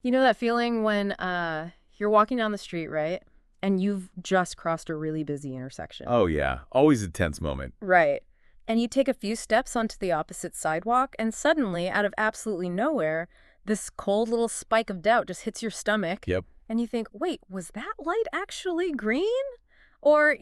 You know that feeling when you're walking down the street, right? And you've just crossed a really busy intersection. Oh, yeah. Always a tense moment. Right. And you take a few steps onto the opposite sidewalk, and suddenly, out of absolutely nowhere, this cold little spike of doubt just hits your stomach, Yep. and you think, wait, was that light actually green? Or,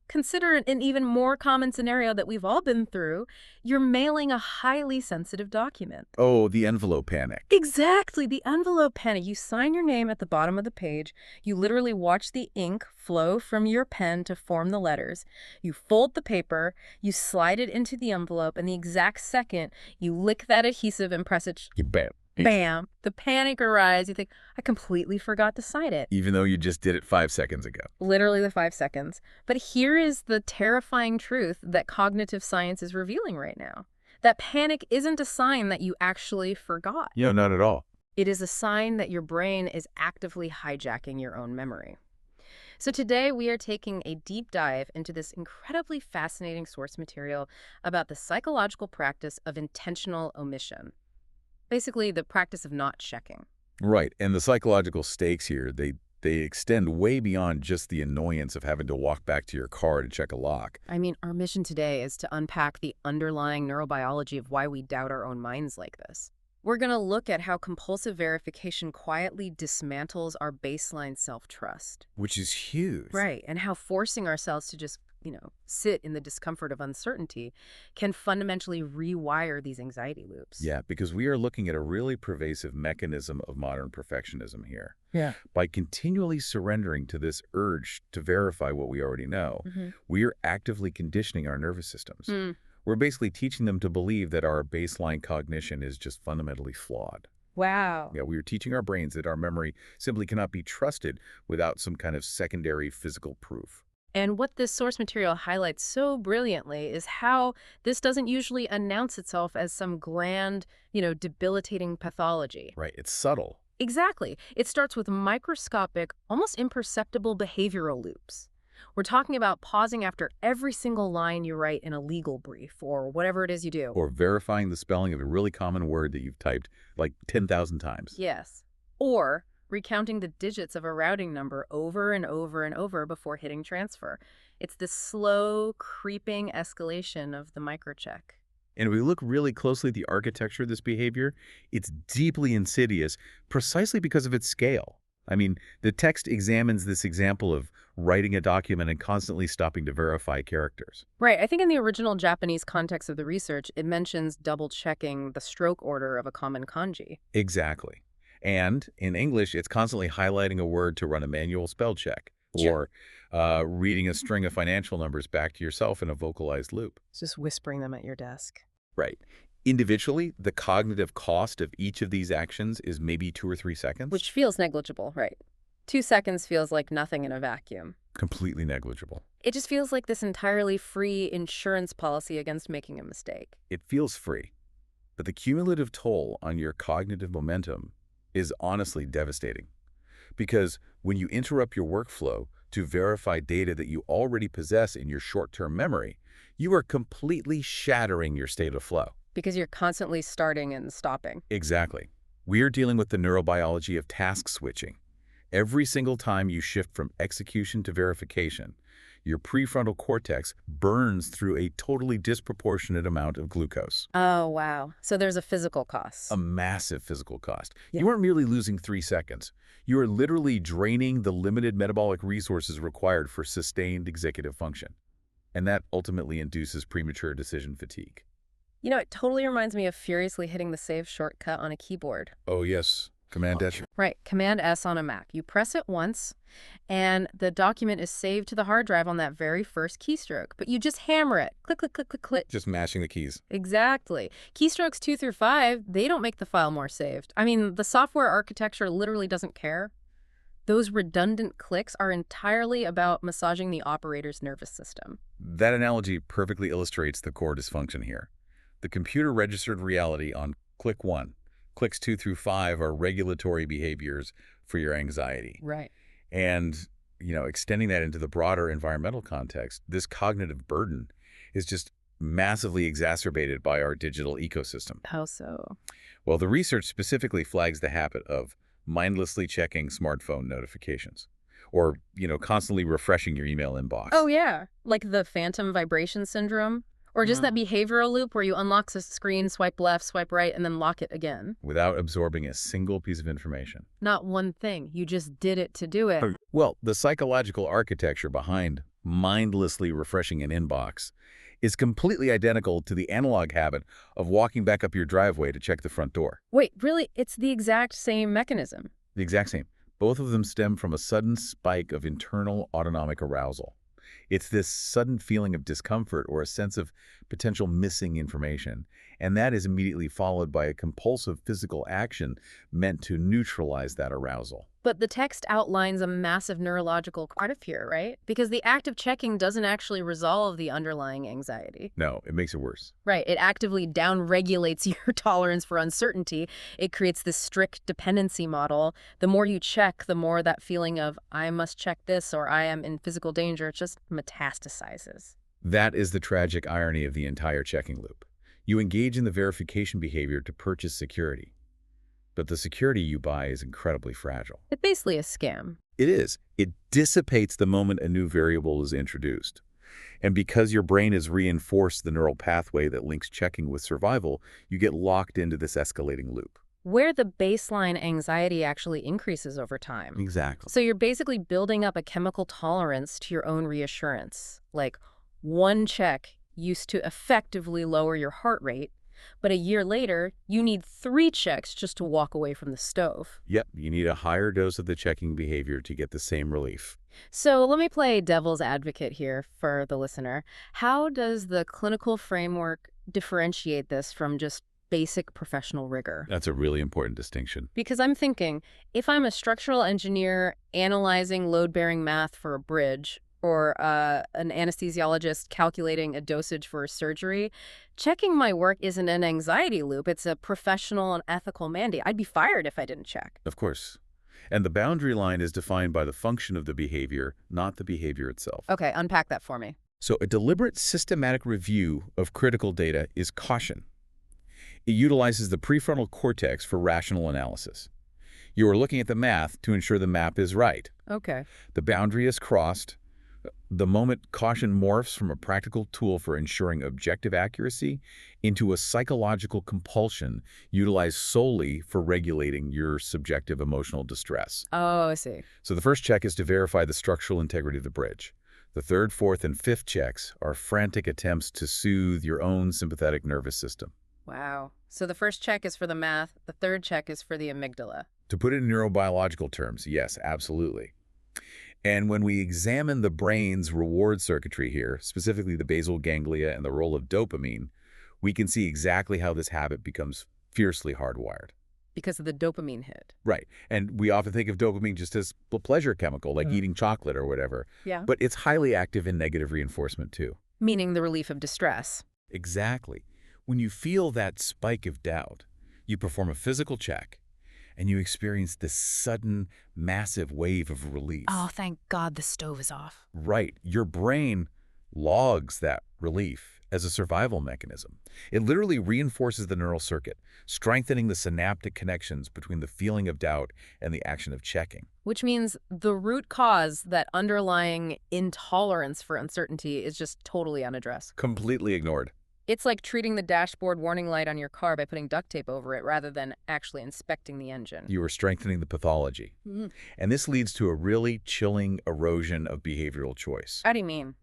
consider an even more common scenario that we've all been through. You're mailing a highly sensitive document. Oh, the envelope panic. Exactly, the envelope panic. You sign your name at the bottom of the page. You literally watch the ink flow from your pen to form the letters. You fold the paper, you slide it into the envelope, and the exact second you lick that adhesive and press it, You bet. bam, the panic arrives. You think, I completely forgot to sign it. Even though you just did it 5 seconds ago. Literally the 5 seconds. But here is the terrifying truth that cognitive science is revealing right now. That panic isn't a sign that you actually forgot. Not at all. It is a sign that your brain is actively hijacking your own memory. So today we are taking a deep dive into this incredibly fascinating source material about the psychological practice of intentional omission. Basically, the practice of not checking. Right. And the psychological stakes here, they extend way beyond just the annoyance of having to walk back to your car to check a lock. I mean, our mission today is to unpack the underlying neurobiology of why we doubt our own minds like this. We're going to look at how compulsive verification quietly dismantles our baseline self-trust. Which is huge. Right, and how forcing ourselves to just, sit in the discomfort of uncertainty can fundamentally rewire these anxiety loops. Yeah, because we are looking at a really pervasive mechanism of modern perfectionism here. Yeah. By continually surrendering to this urge to verify what we already know, we are actively conditioning our nervous systems. Mm. We're basically teaching them to believe that our baseline cognition is just fundamentally flawed. Wow. Yeah, we are teaching our brains that our memory simply cannot be trusted without some kind of secondary physical proof. And what this source material highlights so brilliantly is how this doesn't usually announce itself as some grand, debilitating pathology. Right, it's subtle. Exactly. It starts with microscopic, almost imperceptible behavioral loops. We're talking about pausing after every single line you write in a legal brief or whatever it is you do. Or verifying the spelling of a really common word that you've typed like 10,000 times. Yes. Or recounting the digits of a routing number over and over and over before hitting transfer. It's this slow, creeping escalation of the microcheck. And if we look really closely at the architecture of this behavior, it's deeply insidious precisely because of its scale. I mean, the text examines this example of writing a document and constantly stopping to verify characters. Right. I think in the original Japanese context of the research, it mentions double-checking the stroke order of a common kanji. Exactly. And in English, it's constantly highlighting a word to run a manual spell check, Sure. or reading a string of financial numbers back to yourself in a vocalized loop. It's just whispering them at your desk. Right. Individually, the cognitive cost of each of these actions is maybe 2 or 3 seconds. Which feels negligible, right? 2 seconds feels like nothing in a vacuum. Completely negligible. It just feels like this entirely free insurance policy against making a mistake. It feels free. But the cumulative toll on your cognitive momentum is honestly devastating. Because when you interrupt your workflow to verify data that you already possess in your short-term memory, you are completely shattering your state of flow. Because you're constantly starting and stopping. Exactly. We are dealing with the neurobiology of task switching. Every single time you shift from execution to verification, your prefrontal cortex burns through a totally disproportionate amount of glucose. Oh, wow. So there's a physical cost. A massive physical cost. Yeah. You aren't merely losing 3 seconds. You are literally draining the limited metabolic resources required for sustained executive function. And that ultimately induces premature decision fatigue. It totally reminds me of furiously hitting the save shortcut on a keyboard. Oh, yes. Command-S. Right, Command S on a Mac. You press it once, and the document is saved to the hard drive on that very first keystroke. But you just hammer it. Click, click, click, click, click. Just mashing the keys. Exactly. Keystrokes 2 through 5, they don't make the file more saved. I mean, the software architecture literally doesn't care. Those redundant clicks are entirely about massaging the operator's nervous system. That analogy perfectly illustrates the core dysfunction here. The computer-registered reality on click 1. Clicks 2 through 5 are regulatory behaviors for your anxiety. Right. And, extending that into the broader environmental context, this cognitive burden is just massively exacerbated by our digital ecosystem. How so? Well, the research specifically flags the habit of mindlessly checking smartphone notifications or, constantly refreshing your email Oh, inbox. yeah. Like the phantom vibration syndrome? Or just that Mm. behavioral loop where you unlock the screen, swipe left, swipe right, and then lock it again. Without absorbing a single piece of information. Not one thing. You just did it to do it. Well, the psychological architecture behind mindlessly refreshing an inbox is completely identical to the analog habit of walking back up your driveway to check the front door. Wait, really? It's the exact same mechanism. The exact same. Both of them stem from a sudden spike of internal autonomic arousal. It's this sudden feeling of discomfort or a sense of potential missing information, and that is immediately followed by a compulsive physical action meant to neutralize that arousal. But the text outlines a massive neurological part here, right? Because the act of checking doesn't actually resolve the underlying anxiety. No, it makes it worse. Right. It actively downregulates your tolerance for uncertainty. It creates this strict dependency model. The more you check, the more that feeling of, I must check this or I am in physical danger, it just metastasizes. That is the tragic irony of the entire checking loop. You engage in the verification behavior to purchase security, but the security you buy is incredibly fragile. It's basically a scam. It is. It dissipates the moment a new variable is introduced. And because your brain has reinforced the neural pathway that links checking with survival, you get locked into this escalating loop. Where the baseline anxiety actually increases over time. Exactly. So you're basically building up a chemical tolerance to your own reassurance. Like, one check used to effectively lower your heart rate, but a year later, you need 3 checks just to walk away from the stove. Yep, you need a higher dose of the checking behavior to get the same relief. So let me play devil's advocate here for the listener. How does the clinical framework differentiate this from just basic professional rigor? That's a really important distinction. Because I'm thinking, if I'm a structural engineer analyzing load-bearing math for a bridge, or an anesthesiologist calculating a dosage for a surgery, checking my work isn't an anxiety loop. It's a professional and ethical mandate. I'd be fired if I didn't check. Of course. And the boundary line is defined by the function of the behavior, not the behavior itself. Okay, unpack that for me. So a deliberate systematic review of critical data is caution. It utilizes the prefrontal cortex for rational analysis. You are looking at the math to ensure the map is right. Okay. The boundary is crossed. The moment caution morphs from a practical tool for ensuring objective accuracy into a psychological compulsion utilized solely for regulating your subjective emotional distress. Oh, I see. So the first check is to verify the structural integrity of the bridge. The third, fourth, and fifth checks are frantic attempts to soothe your own sympathetic nervous system. Wow. So the first check is for the math. The third check is for the amygdala. To put it in neurobiological terms, yes, absolutely. And when we examine the brain's reward circuitry here, specifically the basal ganglia and the role of dopamine, we can see exactly how this habit becomes fiercely hardwired. Because of the dopamine hit. Right. And we often think of dopamine just as a pleasure chemical, like eating chocolate or whatever. Yeah. But it's highly active in negative reinforcement, too. Meaning the relief of distress. Exactly. When you feel that spike of doubt, you perform a physical check, and you experience this sudden, massive wave of relief. Oh, thank God the stove is off. Right. Your brain logs that relief as a survival mechanism. It literally reinforces the neural circuit, strengthening the synaptic connections between the feeling of doubt and the action of checking. Which means the root cause, that underlying intolerance for uncertainty, is just totally unaddressed. Completely ignored. It's like treating the dashboard warning light on your car by putting duct tape over it rather than actually inspecting the engine. You are strengthening the pathology. Mhm. And this leads to a really chilling erosion of behavioral choice. How do you mean?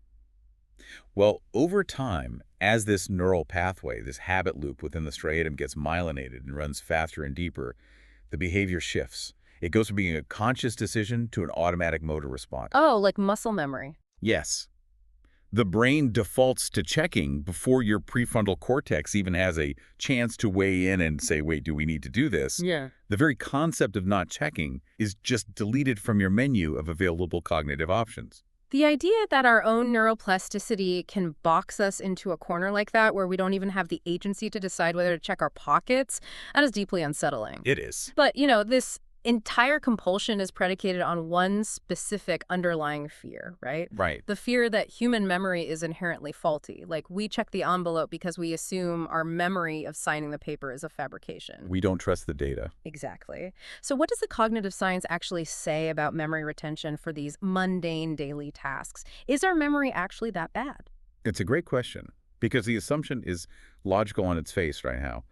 Well, over time, as this neural pathway, this habit loop within the striatum gets myelinated and runs faster and deeper, the behavior shifts. It goes from being a conscious decision to an automatic motor response. Oh, like muscle memory. Yes. The brain defaults to checking before your prefrontal cortex even has a chance to weigh in and say, wait, do we need to do this? Yeah. The very concept of not checking is just deleted from your menu of available cognitive options. The idea that our own neuroplasticity can box us into a corner like that where we don't even have the agency to decide whether to check our pockets, that is deeply unsettling. It is. But, this entire compulsion is predicated on one specific underlying fear, right? Right. The fear that human memory is inherently faulty. Like, we check the envelope because we assume our memory of signing the paper is a fabrication. We don't trust the data. Exactly. So what does the cognitive science actually say about memory retention for these mundane daily tasks? Is our memory actually that bad? It's a great question because the assumption is logical on its face right now.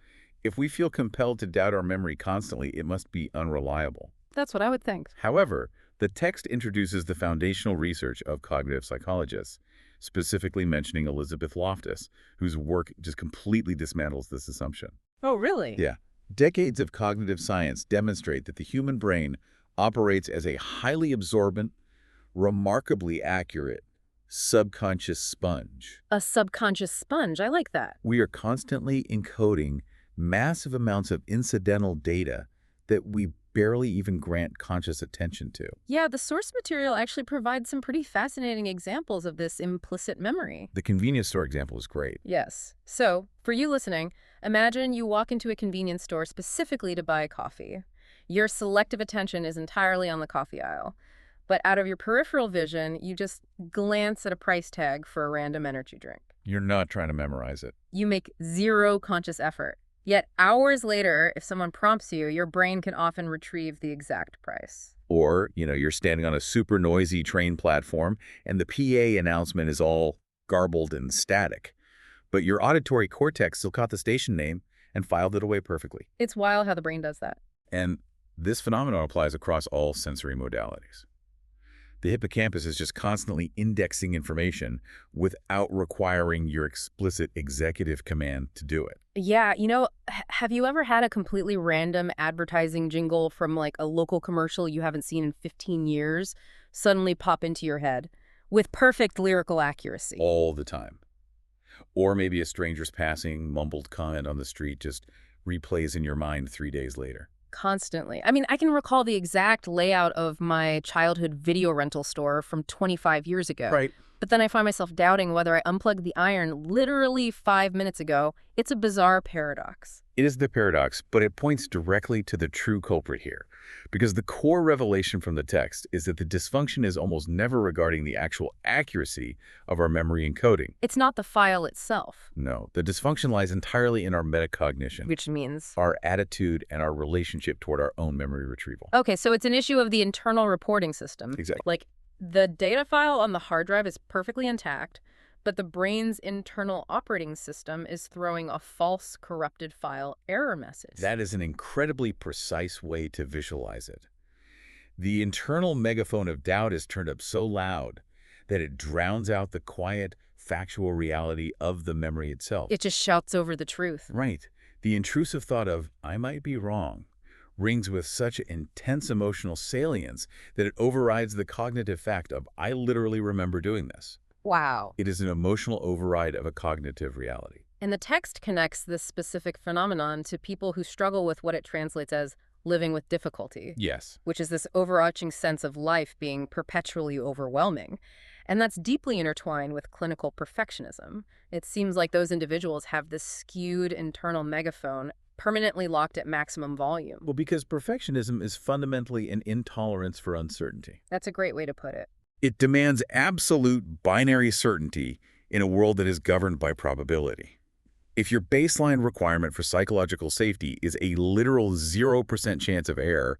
If we feel compelled to doubt our memory constantly, it must be unreliable. That's what I would think. However, the text introduces the foundational research of cognitive psychologists, specifically mentioning Elizabeth Loftus, whose work just completely dismantles this assumption. Oh, really? Yeah. Decades of cognitive science demonstrate that the human brain operates as a highly absorbent, remarkably accurate, subconscious sponge. A subconscious sponge. I like that. We are constantly encoding massive amounts of incidental data that we barely even grant conscious attention to. Yeah, the source material actually provides some pretty fascinating examples of this implicit memory. The convenience store example is great. Yes. So, for you listening, imagine you walk into a convenience store specifically to buy coffee. Your selective attention is entirely on the coffee aisle. But out of your peripheral vision, you just glance at a price tag for a random energy drink. You're not trying to memorize it. You make zero conscious effort. Yet hours later, if someone prompts you, your brain can often retrieve the exact price. Or, you're standing on a super noisy train platform and the PA announcement is all garbled and static. But your auditory cortex still caught the station name and filed it away perfectly. It's wild how the brain does that. And this phenomenon applies across all sensory modalities. The hippocampus is just constantly indexing information without requiring your explicit executive command to do it. Yeah, have you ever had a completely random advertising jingle from like a local commercial you haven't seen in 15 years suddenly pop into your head with perfect lyrical accuracy? All the time. Or maybe a stranger's passing, mumbled comment on the street just replays in your mind 3 days later. Constantly. I mean, I can recall the exact layout of my childhood video rental store from 25 years ago. Right. But then I find myself doubting whether I unplugged the iron literally 5 minutes ago. It's a bizarre paradox. It is the paradox, but it points directly to the true culprit here. Because the core revelation from the text is that the dysfunction is almost never regarding the actual accuracy of our memory encoding. It's not the file itself. No, the dysfunction lies entirely in our metacognition, Which means? our attitude, and our relationship toward our own memory retrieval. Okay, so it's an issue of the internal reporting system. Exactly. Like, the data file on the hard drive is perfectly intact, but the brain's internal operating system is throwing a false corrupted file error message. That is an incredibly precise way to visualize it. The internal megaphone of doubt is turned up so loud that it drowns out the quiet, factual reality of the memory itself. It just shouts over the truth. Right. The intrusive thought of, I might be wrong, rings with such intense emotional salience that it overrides the cognitive fact of, I literally remember doing this. Wow. It is an emotional override of a cognitive reality. And the text connects this specific phenomenon to people who struggle with what it translates as living with difficulty, Yes. which is this overarching sense of life being perpetually overwhelming. And that's deeply intertwined with clinical perfectionism. It seems like those individuals have this skewed internal megaphone permanently locked at maximum volume. Well, because perfectionism is fundamentally an intolerance for uncertainty. That's a great way to put it. It demands absolute binary certainty in a world that is governed by probability. If your baseline requirement for psychological safety is a literal 0% chance of error,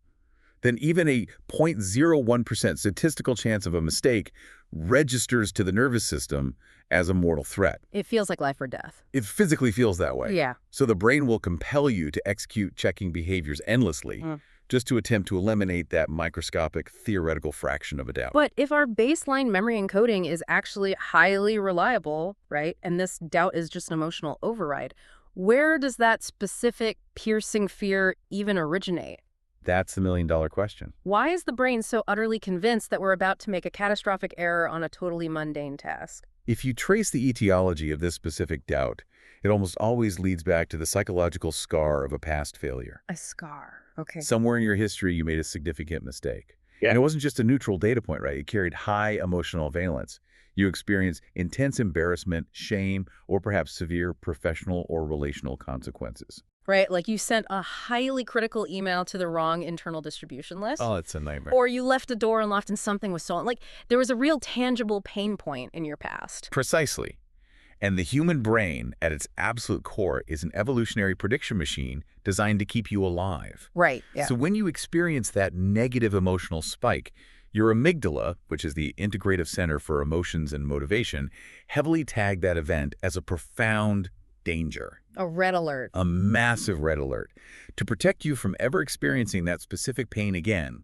then even a 0.01% statistical chance of a mistake registers to the nervous system as a mortal threat. It feels like life or death. It physically feels that way. Yeah. So the brain will compel you to execute checking behaviors endlessly just to attempt to eliminate that microscopic theoretical fraction of a doubt. But if our baseline memory encoding is actually highly reliable, right, and this doubt is just an emotional override, where does that specific piercing fear even originate? That's the million-dollar question. Why is the brain so utterly convinced that we're about to make a catastrophic error on a totally mundane task? If you trace the etiology of this specific doubt, it almost always leads back to the psychological scar of a past failure. A scar. Okay. Somewhere in your history, you made a significant mistake. Yeah. And it wasn't just a neutral data point, right? It carried high emotional valence. You experienced intense embarrassment, shame, or perhaps severe professional or relational consequences. right? Like you sent a highly critical email to the wrong internal distribution list, Oh, it's a nightmare. or you left a door unlocked and something was stolen. Like there was a real tangible pain point in your past. Precisely. And the human brain, at its absolute core, is an evolutionary prediction machine designed to keep you alive. Right. Yeah. So when you experience that negative emotional spike, your amygdala, which is the integrative center for emotions and motivation, heavily tag that event as a profound danger, A red alert. a massive red alert. To protect you from ever experiencing that specific pain again,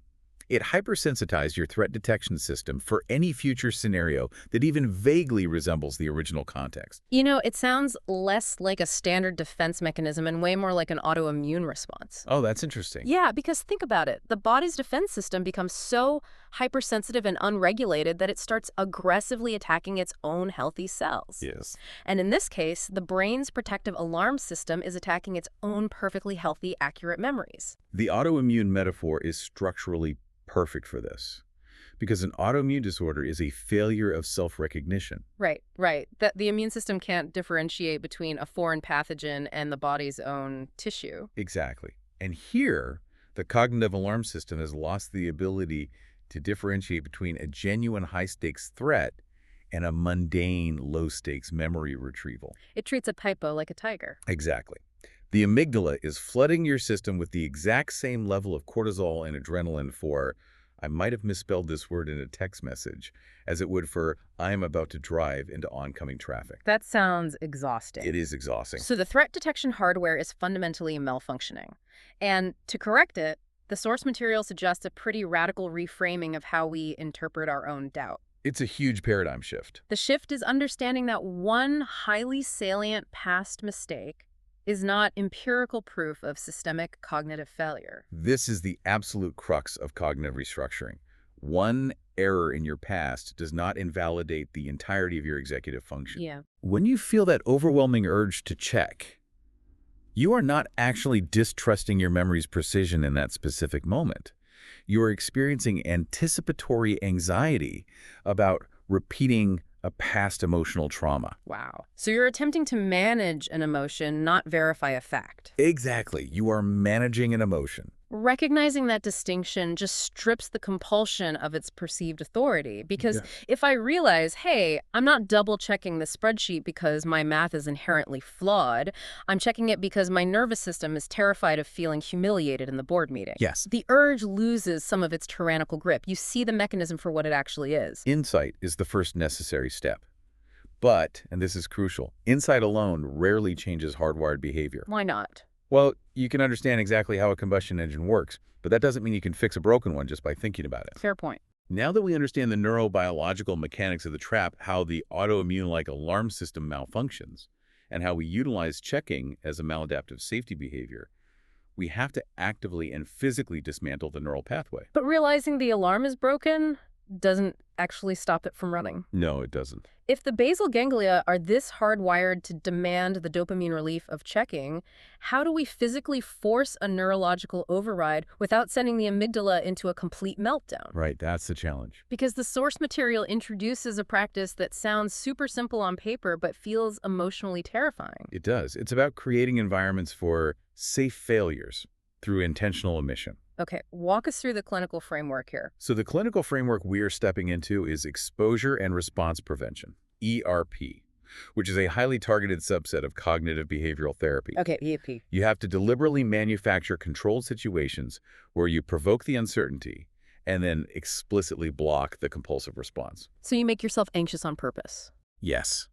it hypersensitized your threat detection system for any future scenario that even vaguely resembles the original context. You know, it sounds less like a standard defense mechanism and way more like an autoimmune response. Oh, that's interesting. Yeah, because think about it. The body's defense system becomes so hypersensitive and unregulated that it starts aggressively attacking its own healthy cells. Yes. And in this case, the brain's protective alarm system is attacking its own perfectly healthy, accurate memories. The autoimmune metaphor is structurally perfect for this, because an autoimmune disorder is a failure of self-recognition. Right, right. That the immune system can't differentiate between a foreign pathogen and the body's own tissue. Exactly. And here, the cognitive alarm system has lost the ability to differentiate between a genuine high-stakes threat and a mundane low-stakes memory retrieval. It treats a typo like a tiger. Exactly. The amygdala is flooding your system with the exact same level of cortisol and adrenaline for, I might have misspelled this word in a text message, as it would for, I am about to drive into oncoming traffic. That sounds exhausting. It is exhausting. So the threat detection hardware is fundamentally malfunctioning. And to correct it, the source material suggests a pretty radical reframing of how we interpret our own doubt. It's a huge paradigm shift. The shift is understanding that one highly salient past mistake is not empirical proof of systemic cognitive failure. This is the absolute crux of cognitive restructuring. One error in your past does not invalidate the entirety of your executive function. Yeah. When you feel that overwhelming urge to check, you are not actually distrusting your memory's precision in that specific moment. You are experiencing anticipatory anxiety about repeating a past emotional trauma. Wow. So you're attempting to manage an emotion, not verify a fact. Exactly. You are managing an emotion. Recognizing that distinction just strips the compulsion of its perceived authority. Because Yeah. if I realize, hey, I'm not double checking the spreadsheet because my math is inherently flawed, I'm checking it because my nervous system is terrified of feeling humiliated in the board meeting. Yes. The urge loses some of its tyrannical grip. You see the mechanism for what it actually is. Insight is the first necessary step. But, and this is crucial, insight alone rarely changes hardwired behavior. Why not? Well, you can understand exactly how a combustion engine works, but that doesn't mean you can fix a broken one just by thinking about it. Fair point. Now that we understand the neurobiological mechanics of the trap, how the autoimmune-like alarm system malfunctions, and how we utilize checking as a maladaptive safety behavior, we have to actively and physically dismantle the neural pathway. But realizing the alarm is broken doesn't actually stop it from running. No, it doesn't. If the basal ganglia are this hardwired to demand the dopamine relief of checking, how do we physically force a neurological override without sending the amygdala into a complete meltdown? Right, that's the challenge. Because the source material introduces a practice that sounds super simple on paper but feels emotionally terrifying. It does. It's about creating environments for safe failures through intentional omission. Okay, walk us through the clinical framework here. So the clinical framework we are stepping into is exposure and response prevention, ERP, which is a highly targeted subset of cognitive behavioral therapy. Okay, EAP. You have to deliberately manufacture controlled situations where you provoke the uncertainty and then explicitly block the compulsive response. So you make yourself anxious on purpose. Yes.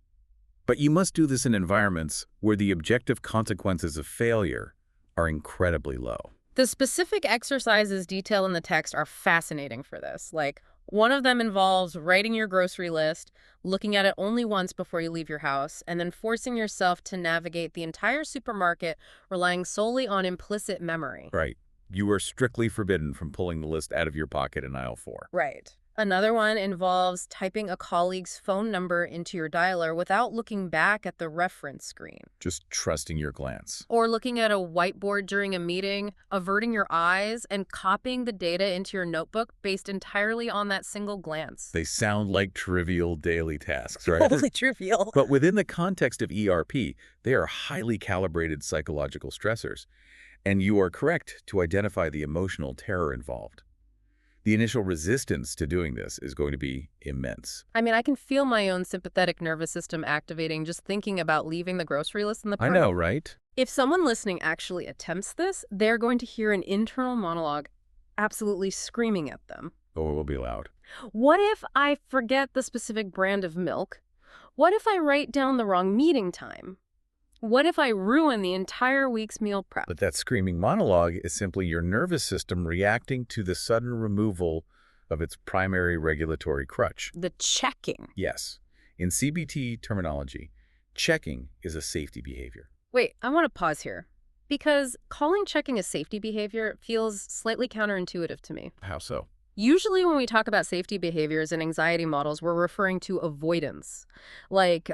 But you must do this in environments where the objective consequences of failure are incredibly low. The specific exercises detailed in the text are fascinating for this. Like, one of them involves writing your grocery list, looking at it only once before you leave your house, and then forcing yourself to navigate the entire supermarket relying solely on implicit memory. Right. You are strictly forbidden from pulling the list out of your pocket in aisle 4. Right. Another one involves typing a colleague's phone number into your dialer without looking back at the reference screen. Just trusting your glance. Or looking at a whiteboard during a meeting, averting your eyes, and copying the data into your notebook based entirely on that single glance. They sound like trivial daily tasks, right? Totally trivial. But within the context of ERP, they are highly calibrated psychological stressors. And you are correct to identify the emotional terror involved. The initial resistance to doing this is going to be immense. I mean, I can feel my own sympathetic nervous system activating just thinking about leaving the grocery list in the I cart. know, right? If someone listening actually attempts this, they're going to hear an internal monologue absolutely screaming at them. Oh, it will be loud. What if I forget the specific brand of milk? What if I write down the wrong meeting time? What if I ruin the entire week's meal prep? But that screaming monologue is simply your nervous system reacting to the sudden removal of its primary regulatory crutch. The checking. Yes. In CBT terminology, checking is a safety behavior. Wait, I want to pause here. Because calling checking a safety behavior feels slightly counterintuitive to me. How so? Usually when we talk about safety behaviors and anxiety models, we're referring to avoidance, like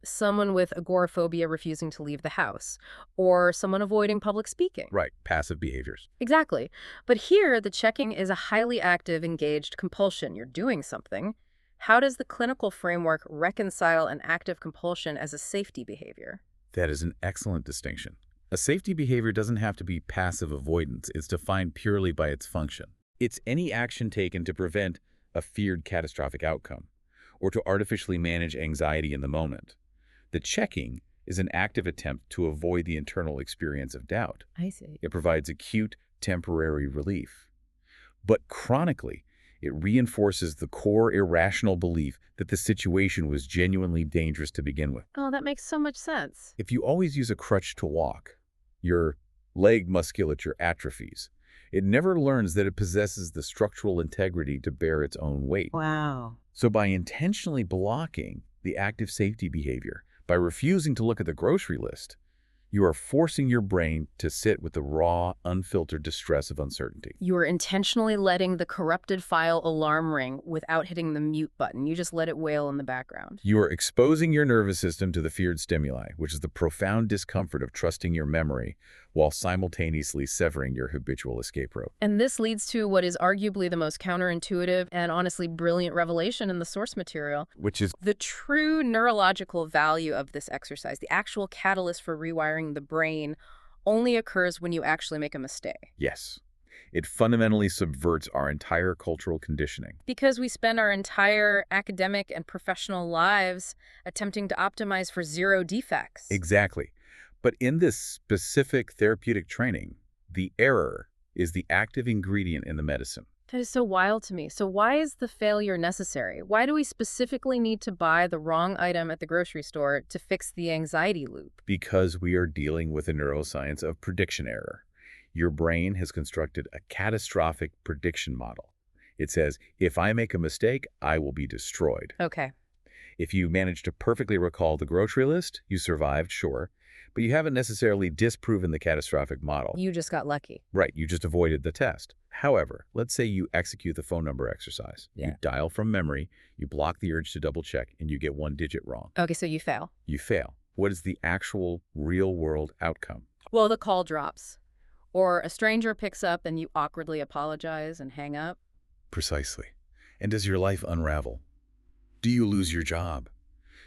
someone with agoraphobia refusing to leave the house, or someone avoiding public speaking. Right, passive behaviors. Exactly. But here, the checking is a highly active, engaged compulsion. You're doing something. How does the clinical framework reconcile an active compulsion as a safety behavior? That is an excellent distinction. A safety behavior doesn't have to be passive avoidance. It's defined purely by its function. It's any action taken to prevent a feared catastrophic outcome or to artificially manage anxiety in the moment. The checking is an active attempt to avoid the internal experience of doubt. I see. It provides acute, temporary relief. But chronically, it reinforces the core irrational belief that the situation was genuinely dangerous to begin with. Oh, that makes so much sense. If you always use a crutch to walk, your leg musculature atrophies. It never learns that it possesses the structural integrity to bear its own weight. Wow. So by intentionally blocking the active safety behavior, by refusing to look at the grocery list, you are forcing your brain to sit with the raw, unfiltered distress of uncertainty. You are intentionally letting the corrupted file alarm ring without hitting the mute button. You just let it wail in the background. You are exposing your nervous system to the feared stimuli, which is the profound discomfort of trusting your memory while simultaneously severing your habitual escape route. And this leads to what is arguably the most counterintuitive and honestly brilliant revelation in the source material. Which is The true neurological value of this exercise, the actual catalyst for rewiring the brain, only occurs when you actually make a mistake. yes. It fundamentally subverts our entire cultural conditioning. Because we spend our entire academic and professional lives attempting to optimize for zero defects. Exactly. But in this specific therapeutic training, the error is the active ingredient in the medicine. That is so wild to me. So why is the failure necessary? Why do we specifically need to buy the wrong item at the grocery store to fix the anxiety loop? Because we are dealing with a neuroscience of prediction error. Your brain has constructed a catastrophic prediction model. It says, if I make a mistake, I will be destroyed. Okay. If you manage to perfectly recall the grocery list, you survived, sure, but you haven't necessarily disproven the catastrophic model. You just got lucky. Right, you just avoided the test. However, let's say you execute the phone number exercise. Yeah. You dial from memory, you block the urge to double check, and you get one digit wrong. Okay, so you fail. You fail. What is the actual real-world outcome? Well, the call drops. Or a stranger picks up and you awkwardly apologize and hang up. Precisely. And does your life unravel? Do you lose your job?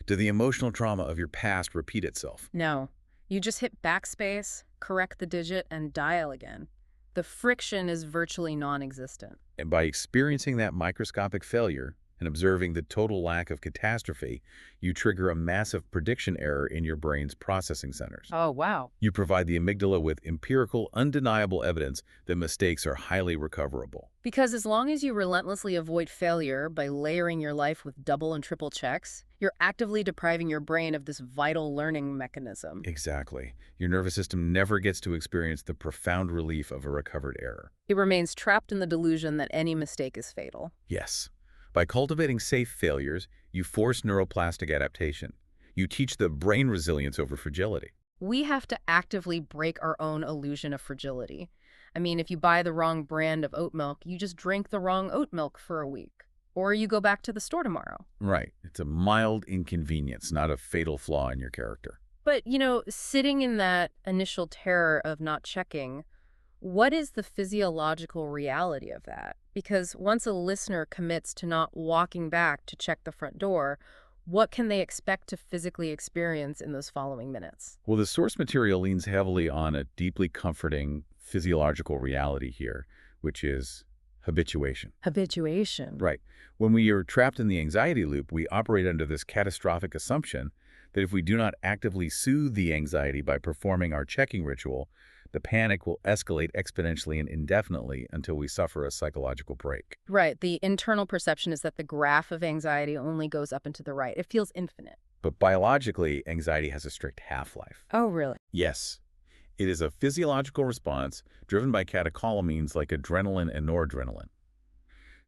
Do the emotional trauma of your past repeat itself? No. You just hit backspace, correct the digit, and dial again. The friction is virtually non-existent. And by experiencing that microscopic failure and observing the total lack of catastrophe, you trigger a massive prediction error in your brain's processing centers. Oh, wow. You provide the amygdala with empirical, undeniable evidence that mistakes are highly recoverable. Because as long as you relentlessly avoid failure by layering your life with double and triple checks, you're actively depriving your brain of this vital learning mechanism. Exactly. Your nervous system never gets to experience the profound relief of a recovered error. It remains trapped in the delusion that any mistake is fatal. Yes. By cultivating safe failures, you force neuroplastic adaptation. You teach the brain resilience over fragility. We have to actively break our own illusion of fragility. I mean, if you buy the wrong brand of oat milk, you just drink the wrong oat milk for a week. or you go back to the store tomorrow. Right. It's a mild inconvenience, not a fatal flaw in your character. But, sitting in that initial terror of not checking, what is the physiological reality of that? Because once a listener commits to not walking back to check the front door, what can they expect to physically experience in those following minutes? Well, the source material leans heavily on a deeply comforting physiological reality here, which is habituation. Habituation. Right. When we are trapped in the anxiety loop, we operate under this catastrophic assumption that if we do not actively soothe the anxiety by performing our checking ritual, the panic will escalate exponentially and indefinitely until we suffer a psychological break. Right. The internal perception is that the graph of anxiety only goes up and to the right. It feels infinite. But biologically, anxiety has a strict half-life. Oh, really? Yes, it is a physiological response driven by catecholamines like adrenaline and noradrenaline.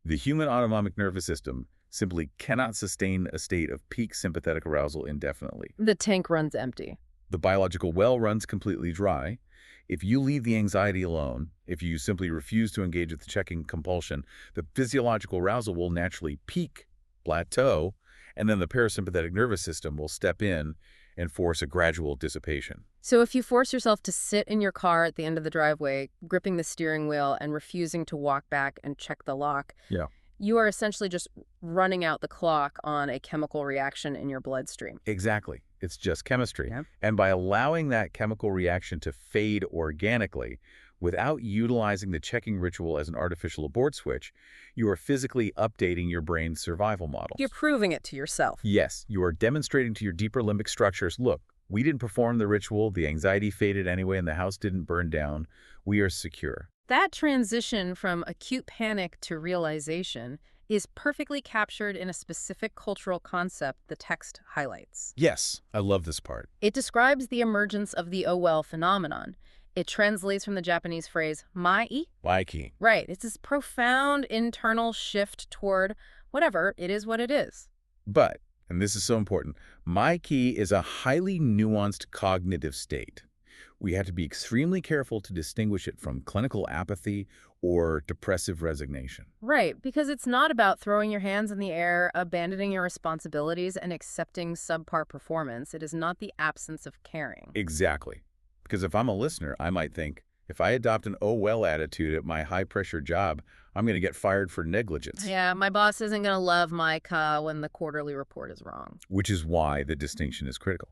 The human autonomic nervous system simply cannot sustain a state of peak sympathetic arousal indefinitely. The tank runs empty. The biological well runs completely dry. If you leave the anxiety alone, if you simply refuse to engage with the checking compulsion, the physiological arousal will naturally peak, plateau, and then the parasympathetic nervous system will step in and force a gradual dissipation. So if you force yourself to sit in your car at the end of the driveway, gripping the steering wheel and refusing to walk back and check the lock, Yeah. you are essentially just running out the clock on a chemical reaction in your bloodstream. Exactly. It's just chemistry. Yeah. And by allowing that chemical reaction to fade organically, without utilizing the checking ritual as an artificial abort switch, you are physically updating your brain's survival models. You're proving it to yourself. Yes, you are demonstrating to your deeper limbic structures, look, we didn't perform the ritual, the anxiety faded anyway, and the house didn't burn down. We are secure. That transition from acute panic to realization is perfectly captured in a specific cultural concept the text highlights. Yes, I love this part. It describes the emergence of the "oh well" phenomenon. It translates from the Japanese phrase "mai." Waiki. Right. It's this profound internal shift toward whatever, it is what it is. But, and this is so important, my key is a highly nuanced cognitive state. We have to be extremely careful to distinguish it from clinical apathy or depressive resignation. Right, because it's not about throwing your hands in the air, abandoning your responsibilities, and accepting subpar performance. It is not the absence of caring. Exactly. Because if I'm a listener, I might think, if I adopt an oh well attitude at my high-pressure job, I'm going to get fired for negligence. Yeah, my boss isn't going to love my car when the quarterly report is wrong. Which is why the distinction is critical.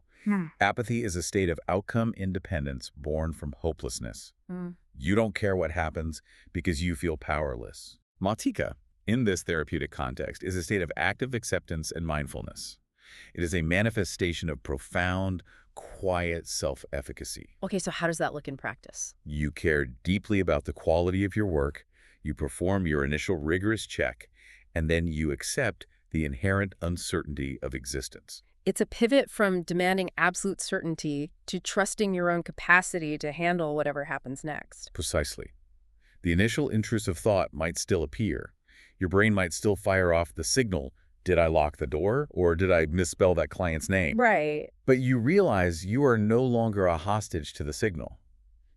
Apathy is a state of outcome independence born from hopelessness. You don't care what happens because you feel powerless. Matika, in this therapeutic context, is a state of active acceptance and mindfulness. It is a manifestation of profound, quiet self-efficacy. Okay, so how does that look in practice? You care deeply about the quality of your work, you perform your initial rigorous check, and then you accept the inherent uncertainty of existence. It's a pivot from demanding absolute certainty to trusting your own capacity to handle whatever happens next. Precisely. The initial intrusive thought might still appear. Your brain might still fire off the signal, did I lock the door or did I misspell that client's name? Right. But you realize you are no longer a hostage to the signal.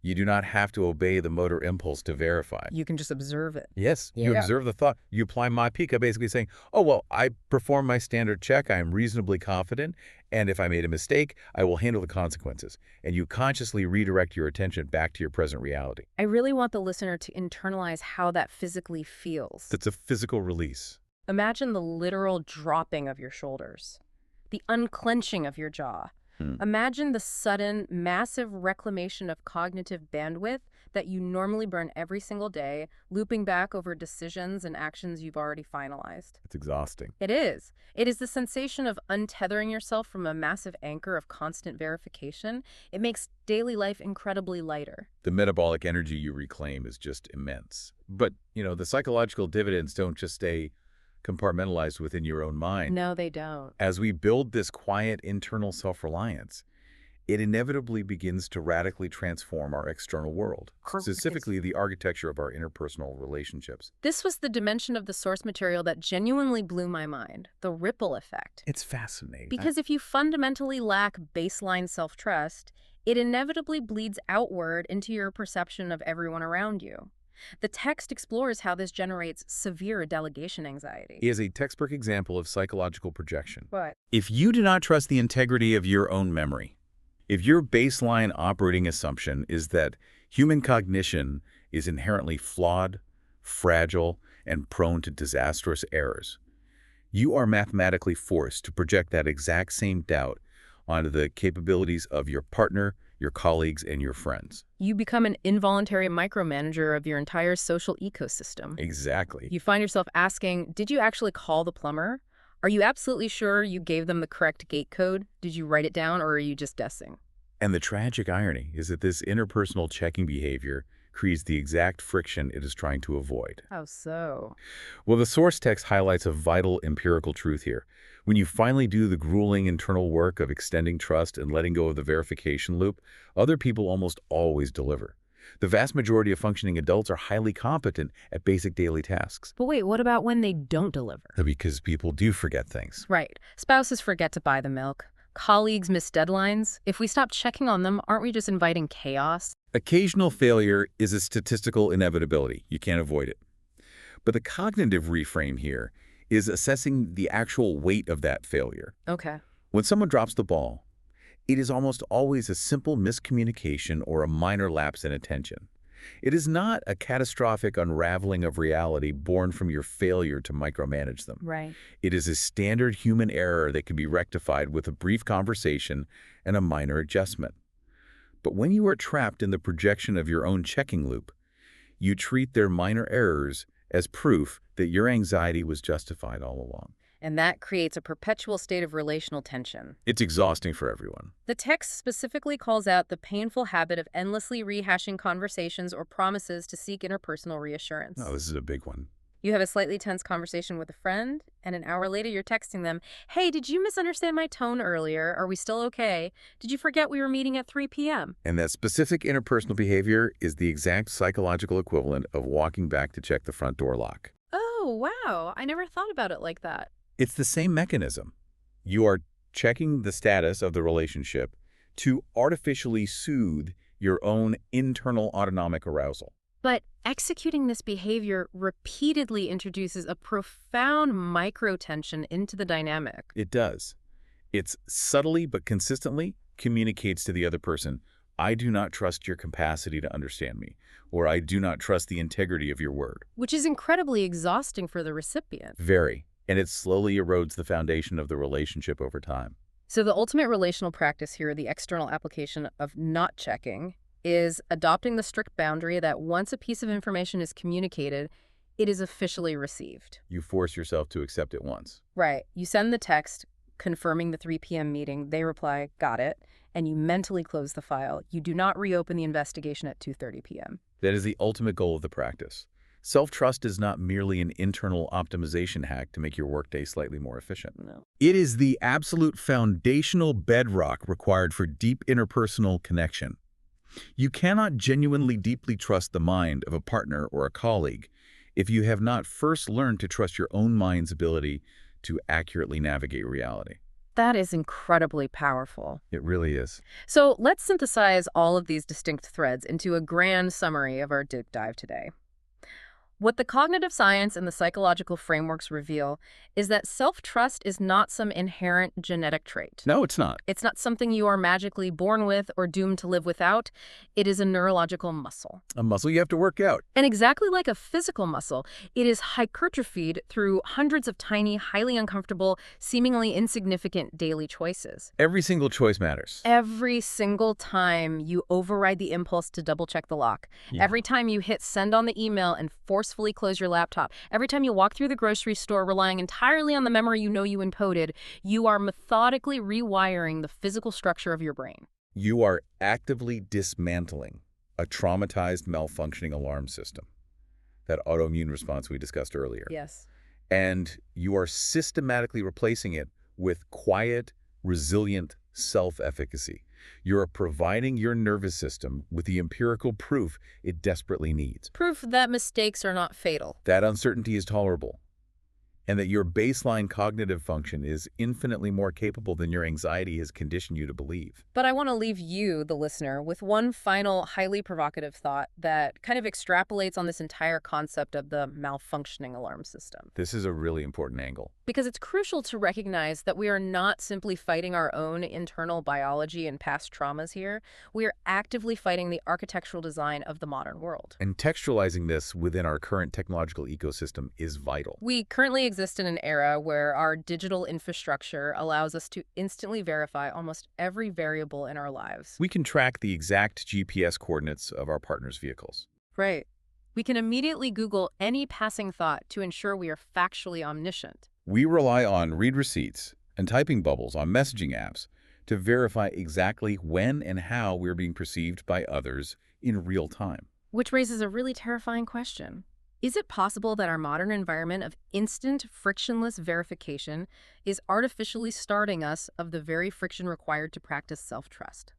You do not have to obey the motor impulse to verify. You can just observe it. Yes, you observe the thought. You apply my pika, basically saying, oh, well, I perform my standard check. I am reasonably confident. And if I made a mistake, I will handle the consequences. And you consciously redirect your attention back to your present reality. I really want the listener to internalize how that physically feels. That's a physical release. Imagine the literal dropping of your shoulders, the unclenching of your jaw. Imagine the sudden, massive reclamation of cognitive bandwidth that you normally burn every single day, looping back over decisions and actions you've already finalized. It's exhausting. It is. It is the sensation of untethering yourself from a massive anchor of constant verification. It makes daily life incredibly lighter. The metabolic energy you reclaim is just immense. But, the psychological dividends don't just stay compartmentalized within your own mind. No, they don't. As we build this quiet internal self-reliance, it inevitably begins to radically transform our external world, specifically the architecture of our interpersonal relationships. This was the dimension of the source material that genuinely blew my mind, the ripple effect. It's fascinating. Because if you fundamentally lack baseline self-trust, it inevitably bleeds outward into your perception of everyone around you. The text explores how this generates severe delegation anxiety. Is a textbook example of psychological projection. But If you do not trust the integrity of your own memory, if your baseline operating assumption is that human cognition is inherently flawed, fragile, and prone to disastrous errors, you are mathematically forced to project that exact same doubt onto the capabilities of your partner, your colleagues, and your friends. you become an involuntary micromanager of your entire social ecosystem. Exactly. You find yourself asking, did you actually call the plumber? Are you absolutely sure you gave them the correct gate code? Did you write it down, or are you just guessing? And the tragic irony is that this interpersonal checking behavior creates the exact friction it is trying to avoid. How so? Well, the source text highlights a vital empirical truth here. When you finally do the grueling internal work of extending trust and letting go of the verification loop, other people almost always deliver. The vast majority of functioning adults are highly competent at basic daily tasks. But wait, what about when they don't deliver? Because people do forget things. Right. Spouses forget to buy the milk. Colleagues miss deadlines. If we stop checking on them, aren't we just inviting chaos? Occasional failure is a statistical inevitability. You can't avoid it. But the cognitive reframe here is assessing the actual weight of that failure. Okay. When someone drops the ball, it is almost always a simple miscommunication or a minor lapse in attention. It is not a catastrophic unraveling of reality born from your failure to micromanage them. Right. It is a standard human error that can be rectified with a brief conversation and a minor adjustment. But when you are trapped in the projection of your own checking loop, you treat their minor errors as proof that your anxiety was justified all along. And that creates a perpetual state of relational tension. It's exhausting for everyone. The text specifically calls out the painful habit of endlessly rehashing conversations or promises to seek interpersonal reassurance. Oh, this is a big one. You have a slightly tense conversation with a friend, and an hour later you're texting them, hey, did you misunderstand my tone earlier? Are we still okay? Did you forget we were meeting at 3 p.m.? And that specific interpersonal behavior is the exact psychological equivalent of walking back to check the front door lock. Oh, wow. I never thought about it like that. It's the same mechanism. You are checking the status of the relationship to artificially soothe your own internal autonomic arousal. But executing this behavior repeatedly introduces a profound micro-tension into the dynamic. It does. It's subtly but consistently communicates to the other person, I do not trust your capacity to understand me, or I do not trust the integrity of your word. Which is incredibly exhausting for the recipient. Very. And it slowly erodes the foundation of the relationship over time. So the ultimate relational practice here, the external application of not checking, is adopting the strict boundary that once a piece of information is communicated, it is officially received. You force yourself to accept it once. Right. You send the text confirming the 3 p.m. meeting. They reply, got it. And you mentally close the file. You do not reopen the investigation at 2:30 p.m. That is the ultimate goal of the practice. Self-trust is not merely an internal optimization hack to make your workday slightly more efficient. No. It is the absolute foundational bedrock required for deep interpersonal connection. You cannot genuinely deeply trust the mind of a partner or a colleague if you have not first learned to trust your own mind's ability to accurately navigate reality. That is incredibly powerful. It really is. So let's synthesize all of these distinct threads into a grand summary of our deep dive today. What the cognitive science and the psychological frameworks reveal is that self-trust is not some inherent genetic trait. No, it's not. It's not something you are magically born with or doomed to live without. It is a neurological muscle. A muscle you have to work out. And exactly like a physical muscle, it is hypertrophied through hundreds of tiny, highly uncomfortable, seemingly insignificant daily choices. Every single choice matters. Every single time you override the impulse to double-check the lock, every time you hit send on the email and forcefully close your laptop, every time you walk through the grocery store relying entirely on the memory you know you encoded, you are methodically rewiring the physical structure of your brain. You are actively dismantling a traumatized, malfunctioning alarm system, that autoimmune response we discussed earlier. Yes. And you are systematically replacing it with quiet, resilient self-efficacy. You're providing your nervous system with the empirical proof it desperately needs. Proof that mistakes are not fatal. That uncertainty is tolerable. and that your baseline cognitive function is infinitely more capable than your anxiety has conditioned you to believe. But I want to leave you, the listener, with one final highly provocative thought that kind of extrapolates on this entire concept of the malfunctioning alarm system. This is a really important angle. Because it's crucial to recognize that we are not simply fighting our own internal biology and past traumas here. We are actively fighting the architectural design of the modern world. And textualizing this within our current technological ecosystem is vital. We currently exist in an era where our digital infrastructure allows us to instantly verify almost every variable in our lives. We can track the exact GPS coordinates of our partner's vehicles. Right. We can immediately Google any passing thought to ensure we are factually omniscient. We rely on read receipts and typing bubbles on messaging apps to verify exactly when and how we're being perceived by others in real time. Which raises a really terrifying question. Is it possible that our modern environment of instant, frictionless verification is artificially starving us of the very friction required to practice self-trust?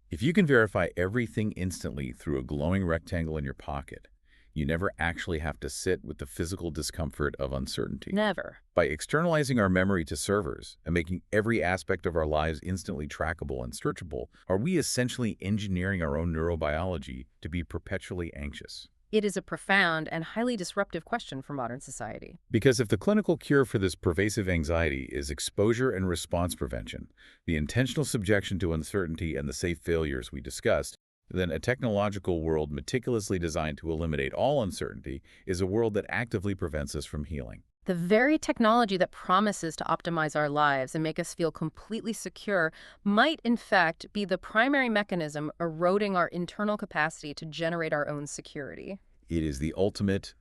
If you can verify everything instantly through a glowing rectangle in your pocket, you never actually have to sit with the physical discomfort of uncertainty. Never. By externalizing our memory to servers and making every aspect of our lives instantly trackable and searchable, are we essentially engineering our own neurobiology to be perpetually anxious? It is a profound and highly disruptive question for modern society. Because if the clinical cure for this pervasive anxiety is exposure and response prevention, the intentional subjection to uncertainty and the safe failures we discussed, then a technological world meticulously designed to eliminate all uncertainty is a world that actively prevents us from healing. The very technology that promises to optimize our lives and make us feel completely secure might, in fact, be the primary mechanism eroding our internal capacity to generate our own security. It is the ultimate,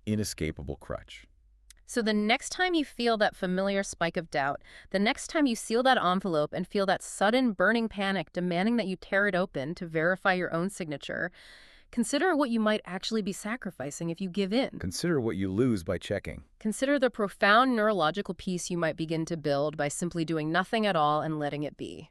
inescapable crutch. So the next time you feel that familiar spike of doubt, the next time you seal that envelope and feel that sudden burning panic demanding that you tear it open to verify your own signature, consider what you might actually be sacrificing if you give in. Consider what you lose by checking. Consider the profound neurological peace you might begin to build by simply doing nothing at all and letting it be.